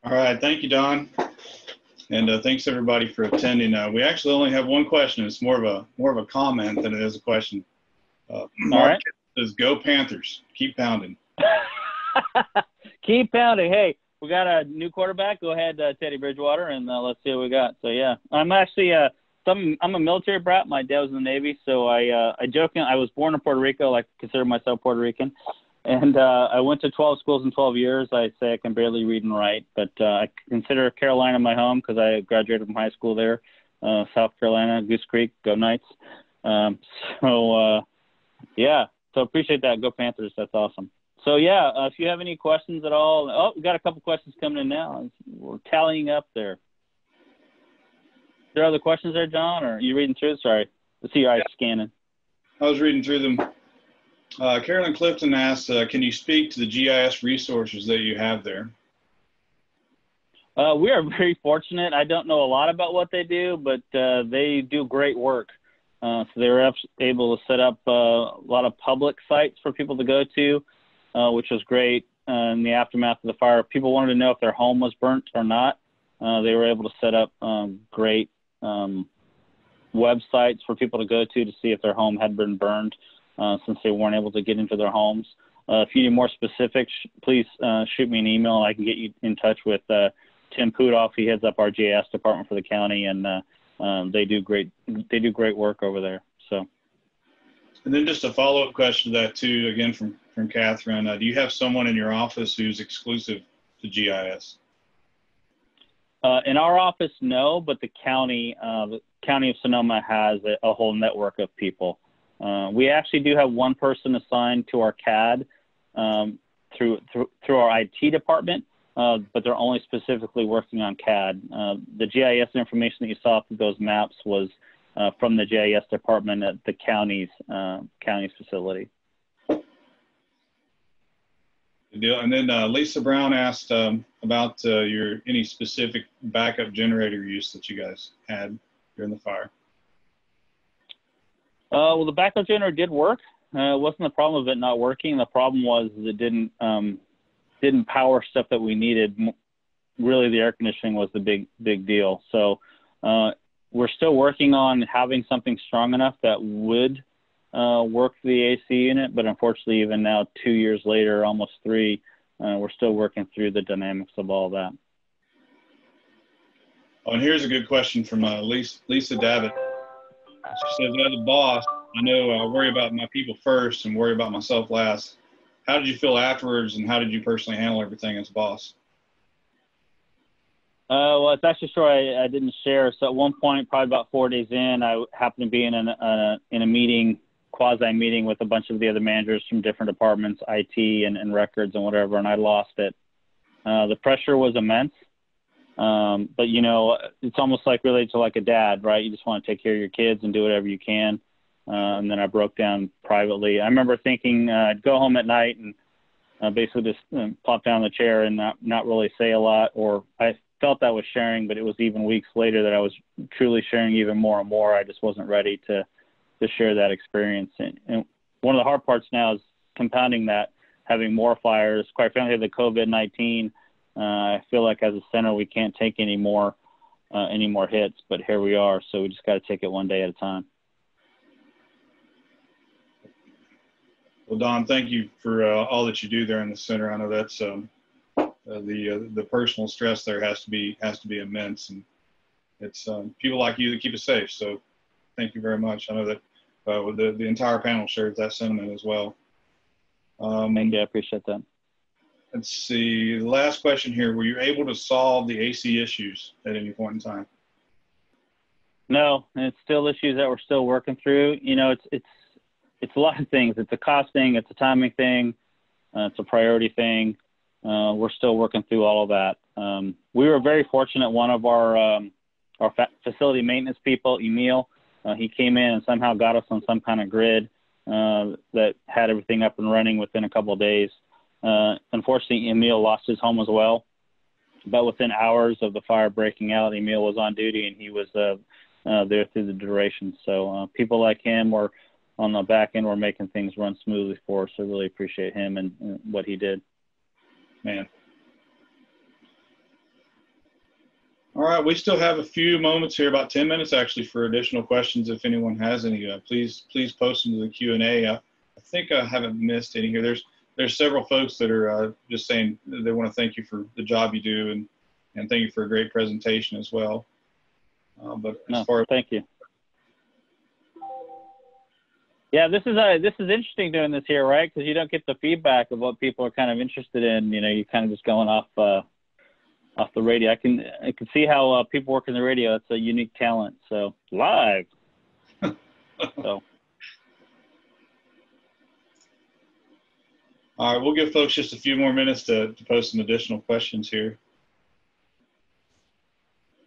All right, thank you, Don, and thanks everybody for attending. We actually only have one question. It's more of a comment than it is a question. Mark says, "Go Panthers! Keep pounding." Keep pounding. Hey, we got a new quarterback. Go ahead, Teddy Bridgewater, and let's see what we got. So yeah, I'm actually I'm a military brat. My dad was in the Navy, so I joke. I was born in Puerto Rico. I like to consider myself Puerto Rican. And I went to 12 schools in 12 years. I say I can barely read and write, but I consider Carolina my home because I graduated from high school there, South Carolina, Goose Creek, go Knights. Yeah, so appreciate that. Go Panthers. That's awesome. So, yeah, if you have any questions at all. Oh, we got a couple questions coming in now. We're tallying up there. Is there other questions there, John, or are you reading through? Sorry. Let's see your eyes scanning. I was reading through them. Carolyn Clifton asks, can you speak to the GIS resources that you have there? We are very fortunate. I don't know a lot about what they do, but they do great work. So they were able to set up a lot of public sites for people to go to. which was great. In the aftermath of the fire, people wanted to know if their home was burnt or not. They were able to set up great websites for people to go to see if their home had been burned, since they weren't able to get into their homes. If you need more specifics, please shoot me an email, and I can get you in touch with Tim Pudoff. He heads up our GIS department for the county, and they do great work over there. So. And then just a follow-up question to that too, again from Catherine. Do you have someone in your office who's exclusive to GIS? In our office, no, but the county of Sonoma has a whole network of people. We actually do have one person assigned to our CAD through our IT department, but they're only specifically working on CAD. The GIS information that you saw through those maps was from the GIS department at the county's facility. Good deal. And then Lisa Brown asked about any specific backup generator use that you guys had during the fire. Well, the backup generator did work. It wasn't the problem of it not working. The problem was it didn't power stuff that we needed. Really, the air conditioning was the big deal. So we're still working on having something strong enough that would work the AC unit, but unfortunately, even now, 2 years later, almost 3, we're still working through the dynamics of all that. Oh, and here's a good question from Lisa Davitt. She says, as a boss, I know I worry about my people first and worry about myself last. How did you feel afterwards, and how did you personally handle everything as a boss? Well, it's actually a story I didn't share. So at one point, probably about 4 days in, I happened to be in a meeting, quasi meeting with a bunch of the other managers from different departments, IT and records and whatever, and I lost it. The pressure was immense. But you know, it's almost like related to like a dad, right? You just want to take care of your kids and do whatever you can. And then I broke down privately. I remember thinking I'd go home at night and basically just plop down in the chair and not really say a lot, or I felt I was sharing, but it was even weeks later that I was truly sharing even more and more. I just wasn't ready to share that experience. And one of the hard parts now is compounding that, having more fires. Quite frankly, the COVID-19, I feel like as a center, we can't take any more hits, but here we are. So we just got to take it one day at a time. Well, Don, thank you for all that you do there in the center. I know that's the personal stress there has to be immense, and it's people like you that keep us safe. So thank you very much. I know that the entire panel shares that sentiment as well. Thank you. I appreciate that. Let's see. The last question here: were you able to solve the AC issues at any point in time? No, and it's still issues that we're still working through. You know, it's a lot of things. It's a cost thing. It's a timing thing. It's a priority thing. We're still working through all of that. We were very fortunate. One of our facility maintenance people, Emil, he came in and somehow got us on some kind of grid that had everything up and running within a couple of days. Unfortunately, Emil lost his home as well. But within hours of the fire breaking out, Emil was on duty, and he was there through the duration. So people like him were on the back end were making things run smoothly for us. So I really appreciate him and what he did. Man. All right, we still have a few moments here, about 10 minutes actually, for additional questions. If anyone has any, please post them to the Q&A. I think I haven't missed any here. There's several folks that are just saying they want to thank you for the job you do, and thank you for a great presentation as well. Thank you. Yeah, this is interesting doing this here, right? Because you don't get the feedback of what people are kind of interested in. You know, you're kind of just going off the radio. I can see how people work in the radio. It's a unique talent. So live. So. All right, we'll give folks just a few more minutes to post some additional questions here.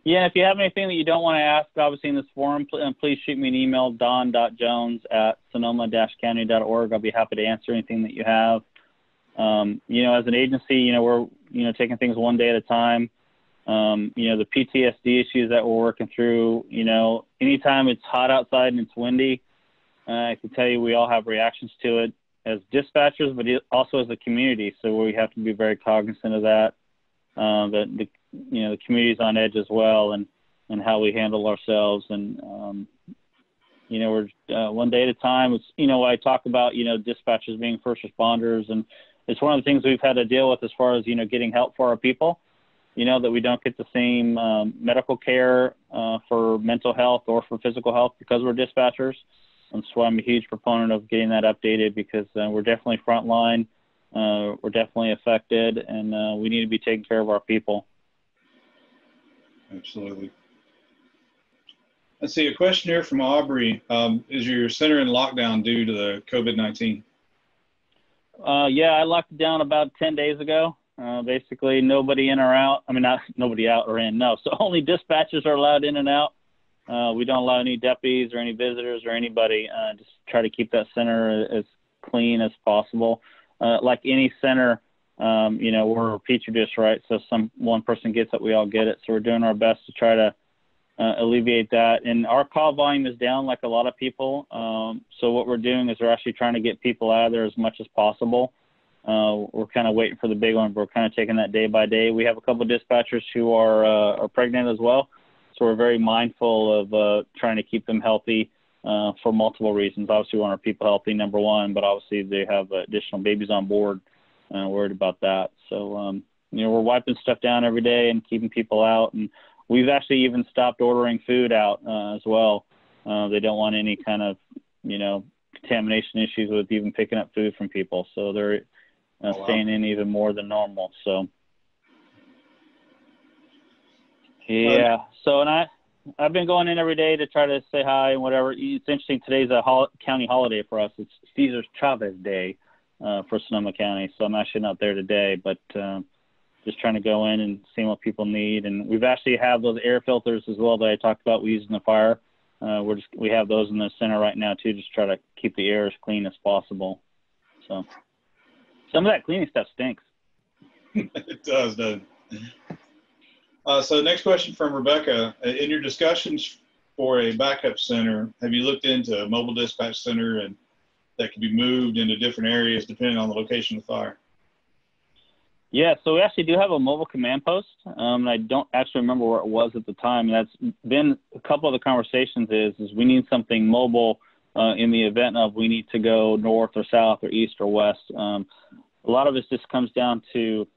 Yeah, if you have anything that you don't want to ask, obviously in this forum, please shoot me an email, don.jones@sonoma-county.org. I'll be happy to answer anything that you have. You know, as an agency, you know, we're taking things one day at a time. You know, the PTSD issues that we're working through, you know, anytime it's hot outside and it's windy, I can tell you we all have reactions to it. as dispatchers, but also as a community. So we have to be very cognizant of that. The community's on edge as well, and how we handle ourselves. And we're one day at a time. It's I talk about dispatchers being first responders, and it's one of the things we've had to deal with as far as getting help for our people. That we don't get the same medical care for mental health or for physical health because we're dispatchers. And so I'm a huge proponent of getting that updated, because we're definitely frontline. We're definitely affected, and we need to be taking care of our people. Absolutely. Let's see, a question here from Aubrey. Is your center in lockdown due to the COVID-19? Yeah, I locked it down about 10 days ago. Basically, nobody in or out. I mean, not nobody out or in, no. So only dispatchers are allowed in and out. We don't allow any deputies or any visitors or anybody. Just try to keep that center as clean as possible. Like any center, we're a petri dish, right? So one person gets it, we all get it. So we're doing our best to try to alleviate that. And our call volume is down like a lot of people. So what we're doing is we're actually trying to get people out of there as much as possible. We're kind of waiting for the big one. We're kind of taking that day by day. We have a couple of dispatchers who are pregnant as well. So we're very mindful of trying to keep them healthy for multiple reasons. Obviously, we want our people healthy, number one, but obviously they have additional babies on board. Worried about that. So, we're wiping stuff down every day and keeping people out. And we've actually even stopped ordering food out as well. They don't want any kind of, contamination issues with even picking up food from people. So they're staying in even more than normal. So, yeah. So, and I've been going in every day to try to say hi and whatever. It's interesting. Today's a county holiday for us. It's Cesar Chavez Day for Sonoma County. So I'm actually not there today, but just trying to go in and see what people need. And we've actually have those air filters as well that I talked about we use in the fire. We have those in the center right now too, just try to keep the air as clean as possible. So some of that cleaning stuff stinks. It does, doesn't it? So next question from Rebecca. In your discussions for a backup center, have you looked into a mobile dispatch center and that can be moved into different areas depending on the location of the fire? Yeah, so we actually do have a mobile command post. And I don't actually remember where it was at the time. That's been a couple of the conversations is we need something mobile in the event of we need to go north or south or east or west. A lot of it just comes down to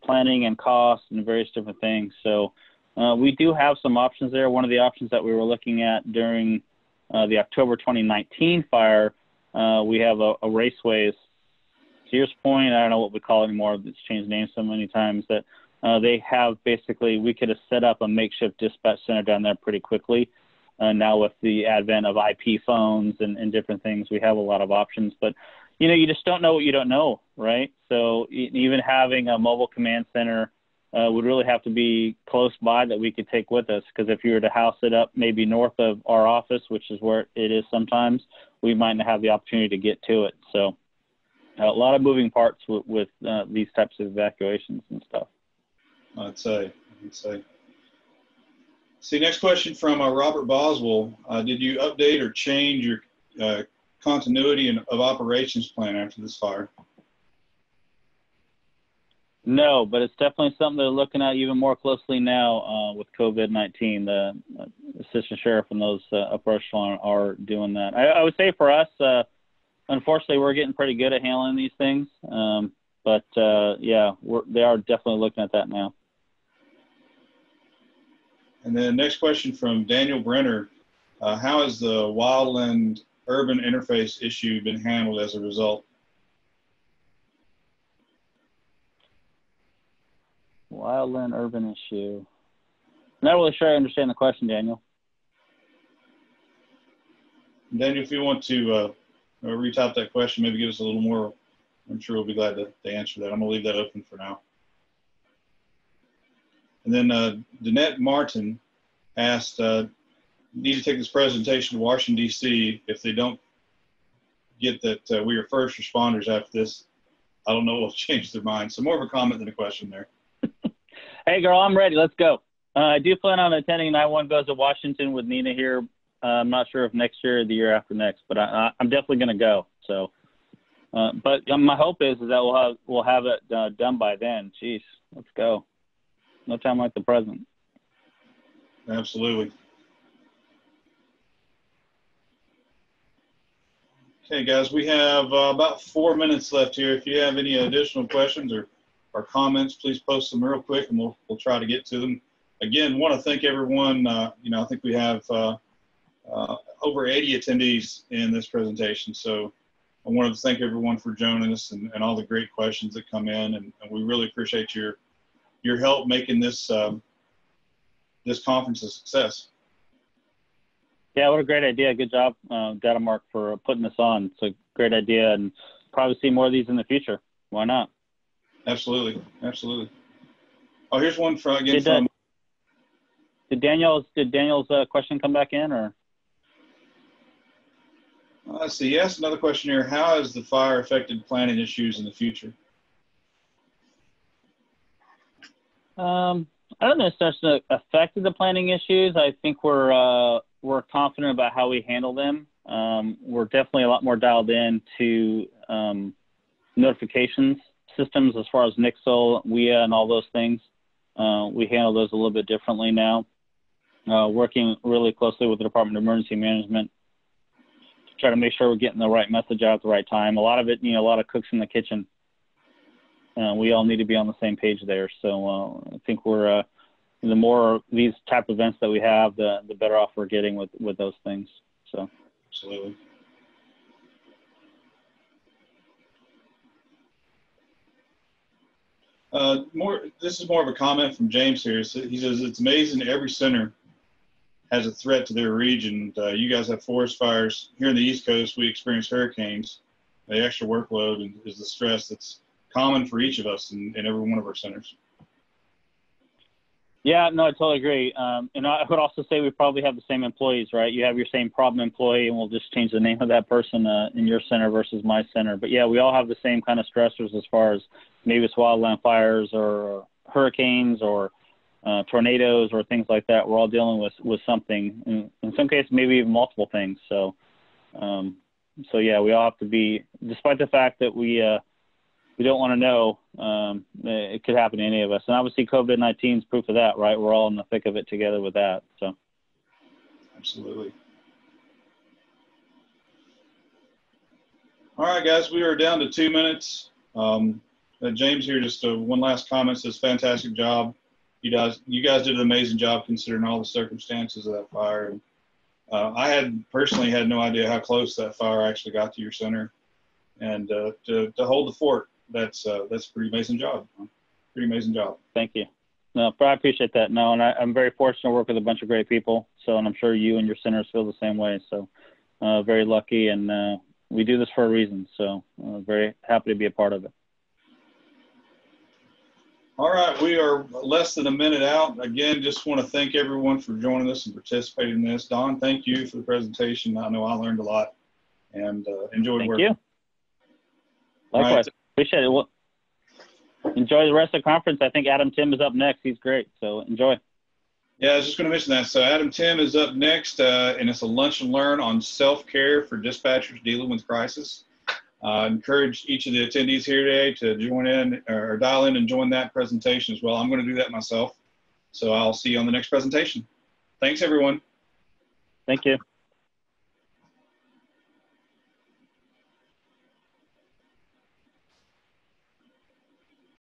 planning and cost and various different things. So we do have some options there. One of the options that we were looking at during the October 2019 fire, we have a Raceways Sears Point. I don't know what we call it anymore. It's changed names so many times that they have basically, we could have set up a makeshift dispatch center down there pretty quickly. Now with the advent of IP phones and different things, we have a lot of options, but you just don't know what you don't know, right? So even having a mobile command center would really have to be close by that we could take with us. Because if you were to house it up maybe north of our office, which is where it is sometimes, we might not have the opportunity to get to it. So a lot of moving parts with these types of evacuations and stuff. I'd say. See, next question from Robert Boswell. Did you update or change your continuity of operations plan after this fire? No, but it's definitely something they're looking at even more closely now with COVID-19. The assistant sheriff and those upper echelon are doing that. I would say for us, unfortunately, we're getting pretty good at handling these things. But yeah, they are definitely looking at that now. And then next question from Daniel Brenner. How has the wildland urban interface issue been handled as a result? Wildland urban issue. Not really sure I understand the question, Daniel. Daniel, if you want to retype that question, maybe give us a little more, I'm sure we'll be glad to answer that. I'm gonna leave that open for now. And then Danette Martin asked, need to take this presentation to Washington, D.C. If they don't get that we are first responders after this, I don't know, we'll change their mind. So more of a comment than a question there. Hey, girl, I'm ready. Let's go. I do plan on attending Night One Goes to Washington with Nina here. I'm not sure if next year or the year after next, but I'm definitely going to go. So But my hope is that we'll have it done by then. Jeez, let's go. No time like the present. Absolutely. Okay, guys, we have about 4 minutes left here. If you have any additional questions or comments, please post them real quick, and we'll try to get to them. Again, want to thank everyone. I think we have over 80 attendees in this presentation, so I wanted to thank everyone for joining us and all the great questions that come in, and we really appreciate your help making this this conference a success. Yeah, what a great idea. Good job, Datamark, for putting this on. It's a great idea, and probably see more of these in the future. Why not? Absolutely. Absolutely. Oh, here's one from, again, did Daniel's question come back in, or? Let's see. Yes, another question here. How has the fire affected planning issues in the future? I don't know if it's affected the planning issues. I think we're confident about how we handle them. We're definitely a lot more dialed in to notifications systems as far as Nixle, WIA, and all those things. We handle those a little bit differently now. Working really closely with the Department of Emergency Management to try to make sure we're getting the right message out at the right time. A lot of it, a lot of cooks in the kitchen. We all need to be on the same page there. So I think we're the more these type of events that we have, the better off we're getting with those things. So absolutely. This is more of a comment from James here. So he says it's amazing every center has a threat to their region. You guys have forest fires here in the East Coast. We experience hurricanes. The extra workload is the stress that's common for each of us in every one of our centers. Yeah, no, I totally agree. And I would also say we probably have the same employees, right? You have your same problem employee, and we'll just change the name of that person in your center versus my center. But yeah, we all have the same kind of stressors as far as maybe it's wildland fires or hurricanes or tornadoes or things like that. We're all dealing with something. In some cases, maybe even multiple things. So yeah, we all have to be, despite the fact that we don't want to know, it could happen to any of us. And obviously COVID-19 is proof of that, right? We're all in the thick of it together with that. So. Absolutely. All right, guys, we are down to 2 minutes. James here, just one last comment, says fantastic job. You guys did an amazing job considering all the circumstances of that fire. And, I personally had no idea how close that fire actually got to your center. And to hold the fort, that's a pretty amazing job. Pretty amazing job. Thank you. No, I appreciate that. No, and I'm very fortunate to work with a bunch of great people. So, and I'm sure you and your centers feel the same way. So, very lucky, and we do this for a reason. So, very happy to be a part of it. All right, we are less than a minute out. Again, just want to thank everyone for joining us and participating in this. Don, thank you for the presentation. I know I learned a lot and enjoyed working. Thank you. Likewise. Right. Appreciate it. Well, enjoy the rest of the conference. I think Adam Tim is up next. He's great. So enjoy. Yeah, I was just going to mention that. So Adam Tim is up next, and it's a lunch and learn on self-care for dispatchers dealing with crisis. Encourage each of the attendees here today to join in or dial in and join that presentation as well. I'm going to do that myself. So I'll see you on the next presentation. Thanks, everyone. Thank you.